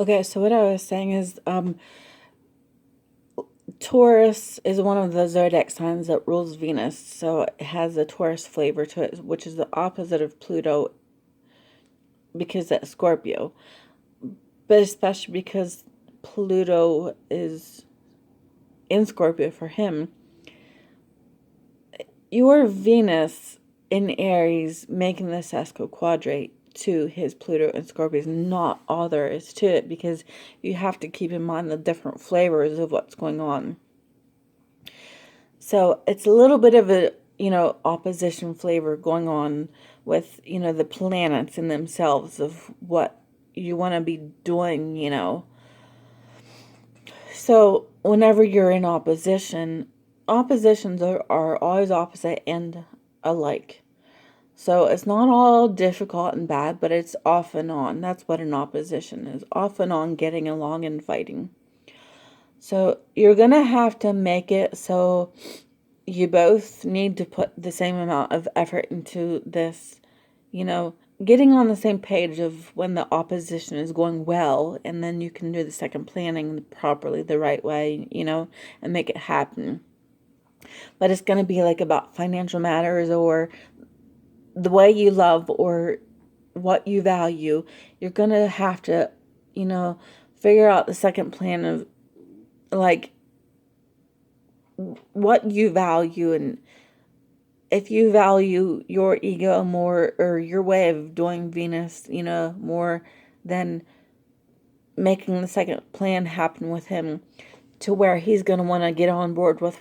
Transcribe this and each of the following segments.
Okay, so what I was saying is, Taurus is one of the zodiac signs that rules Venus, so it has a Taurus flavor to it, which is the opposite of Pluto because that's Scorpio. But especially because Pluto is in Scorpio for him, your Venus in Aries making the sesquiquadrate to his Pluto and Scorpio is not all there is to it, because you have to keep in mind the different flavors of what's going on. So it's a little bit of a, opposition flavor going on with, the planets in themselves of what you want to be doing. So whenever you're in opposition, oppositions are always opposite and alike. So it's not all difficult and bad, but it's off and on. That's what an opposition is. Off and on, getting along and fighting. So you're going to have to make it so you both need to put the same amount of effort into this, getting on the same page of when the opposition is going well, and then you can do the second planning properly, the right way, and make it happen. But it's going to be like about financial matters or the way you love or what you value. You're going to have to, figure out the second plan of like what you value, and if you value your ego more or your way of doing Venus, more than making the second plan happen with him, to where he's going to want to get on board with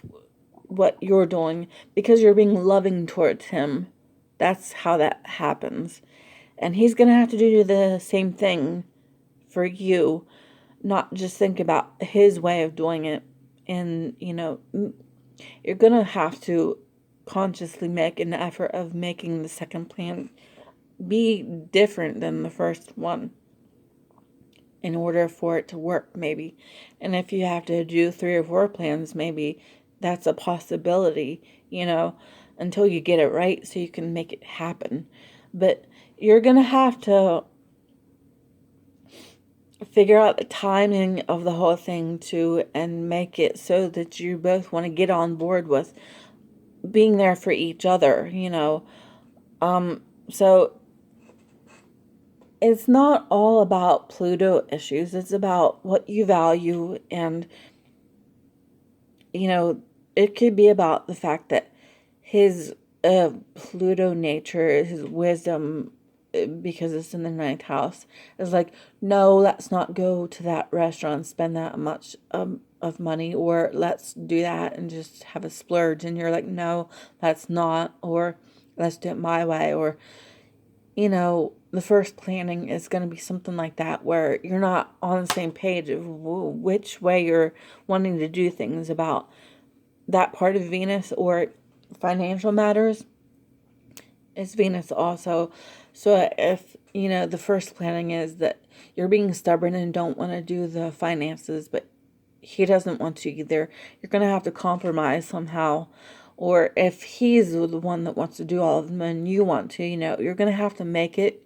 what you're doing because you're being loving towards him. That's how that happens. And he's going to have to do the same thing for you, not just think about his way of doing it. And, you're going to have to consciously make an effort of making the second plan be different than the first one in order for it to work, maybe. And if you have to do 3 or 4 plans, maybe that's a possibility, until you get it right so you can make it happen. But you're going to have to figure out the timing of the whole thing too, and make it so that you both want to get on board with being there for each other. So it's not all about Pluto issues. It's about what you value, and it could be about the fact that his Pluto nature, his wisdom, because it's in the ninth house, is like, no, let's not go to that restaurant and spend that much of money, or let's do that and just have a splurge. And you're like, no, let's not, or let's do it my way, or the first planning is going to be something like that, where you're not on the same page of which way you're wanting to do things about that part of Venus, or financial matters is Venus also. So if, the first planning is that you're being stubborn and don't want to do the finances, but he doesn't want to either, you're going to have to compromise somehow. Or if he's the one that wants to do all of them and you want to, you're going to have to make it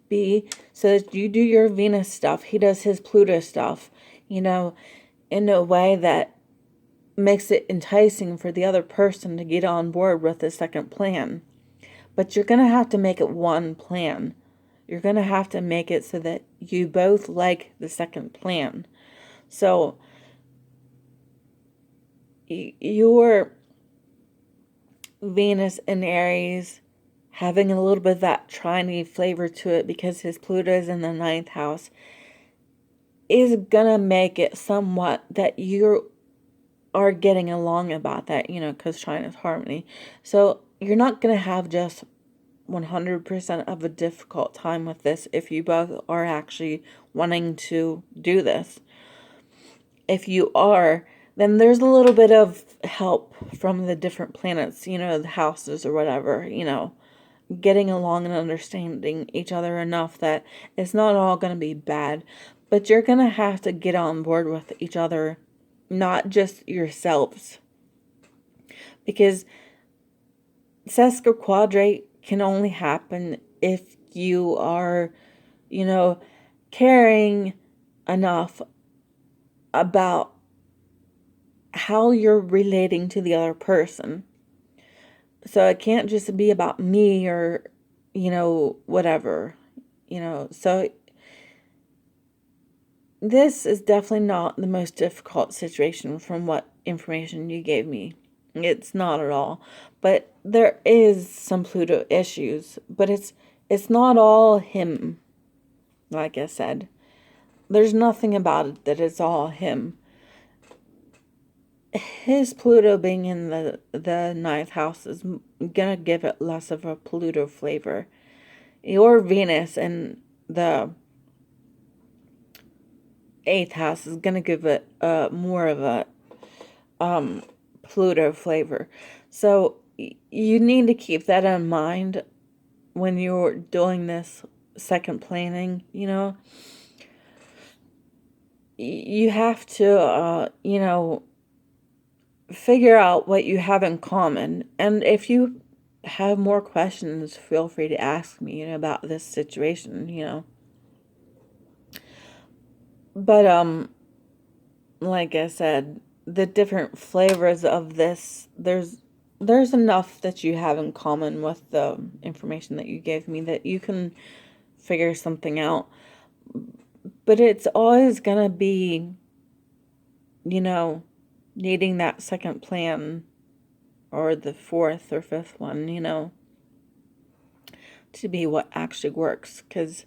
be so that you do your Venus stuff, he does his Pluto stuff, in a way that makes it enticing for the other person to get on board with the second plan. But you're going to have to make it one plan. You're going to have to make it so that you both like the second plan. So your Venus in Aries having a little bit of that trinity flavor to it, because his Pluto is in the ninth house, is going to make it somewhat that you are getting along about that, because trine is harmony. So you're not going to have just 100% of a difficult time with this if you both are actually wanting to do this. If you are, then there's a little bit of help from the different planets, the houses or whatever, getting along and understanding each other enough that it's not all going to be bad. But you're going to have to get on board with each other, not just yourselves. Because sesquiquadrate can only happen if you are, caring enough about how you're relating to the other person. So it can't just be about me or, whatever, So this is definitely not the most difficult situation from what information you gave me. It's not at all. But there is some Pluto issues, but it's not all him, like I said. There's nothing about it that it's all him. His Pluto being in the ninth house is gonna give it less of a Pluto flavor. Your Venus in the eighth house is gonna give it more of a Pluto flavor. So you need to keep that in mind when you're doing this second planning. You have to figure out what you have in common. And if you have more questions, feel free to ask me, about this situation. But like I said, the different flavors of this, there's enough that you have in common with the information that you gave me that you can figure something out. But it's always gonna be, needing that second plan or the fourth or fifth one, to be what actually works. Because,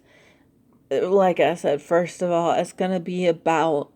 like I said, first of all, it's going to be about